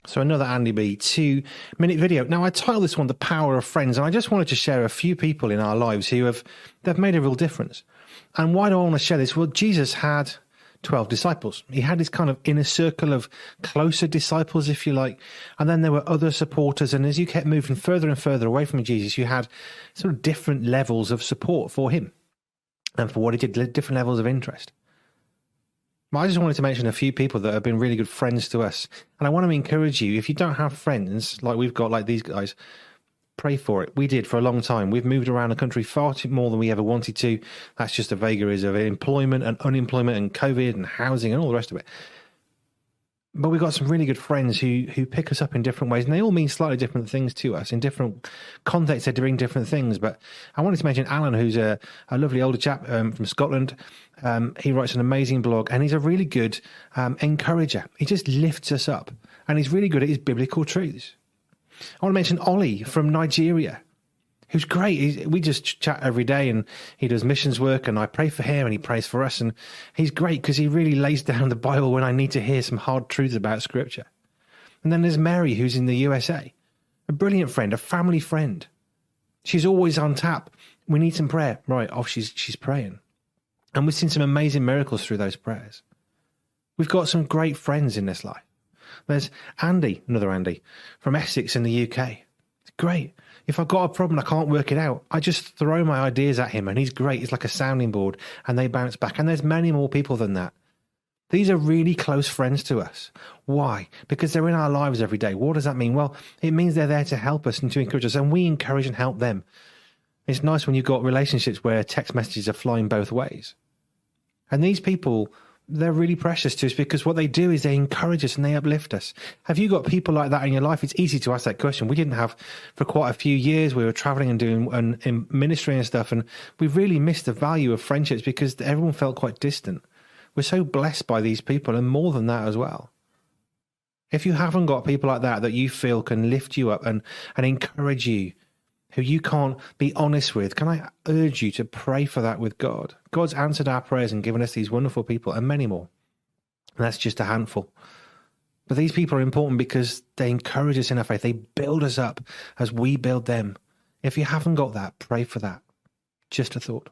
So another Andy B 2-minute video. Now I titled this one, The Power of Friends, and I just wanted to share a few people in our lives who they've made a real difference. And why do I want to share this? Well, Jesus had 12 disciples. He had this kind of inner circle of closer disciples, if you like. And then there were other supporters. And as you kept moving further and further away from Jesus, you had sort of different levels of support for him and for what he did, different levels of interest. I just wanted to mention a few people that have been really good friends to us. And I want to encourage you, if you don't have friends like we've got, like these guys, pray for it. We did for a long time. We've moved around the country far too more than we ever wanted to. That's just the vagaries of employment and unemployment and COVID and housing and all the rest of it. But we've got some really good friends who pick us up in different ways, and they all mean slightly different things to us. In different contexts, they're doing different things. But I wanted to mention Alan, who's a lovely older chap from Scotland. He writes an amazing blog, and he's a really good encourager. He just lifts us up, and he's really good at his biblical truths. I want to mention Ollie from Nigeria, who's great. We just chat every day, and he does missions work, and I pray for him and he prays for us. And he's great because he really lays down the Bible when I need to hear some hard truths about Scripture. And then there's Mary, who's in the USA, a brilliant friend, a family friend. She's always on tap. We need some prayer. Right, off she's praying. And we've seen some amazing miracles through those prayers. We've got some great friends in this life. There's Andy, another Andy, from Essex in the UK. It's great. If I've got a problem, I can't work it out, I just throw my ideas at him, and he's great. He's like a sounding board, and they bounce back. And there's many more people than that. These are really close friends to us. Why? Because they're in our lives every day. What does that mean? Well, it means they're there to help us and to encourage us, and we encourage and help them. It's nice when you've got relationships where text messages are flying both ways. And these people, they're really precious to us because what they do is they encourage us and they uplift us. Have you got people like that in your life? It's easy to ask that question. We didn't have for quite a few years. We were traveling and doing and ministry and stuff, and we really missed the value of friendships because everyone felt quite distant. We're so blessed by these people, and more than that as well. If you haven't got people like that you feel can lift you up and encourage you, who you can't be honest with, can I urge you to pray for that with God? God's answered our prayers and given us these wonderful people and many more. And that's just a handful. But these people are important because they encourage us in our faith. They build us up as we build them. If you haven't got that, pray for that. Just a thought.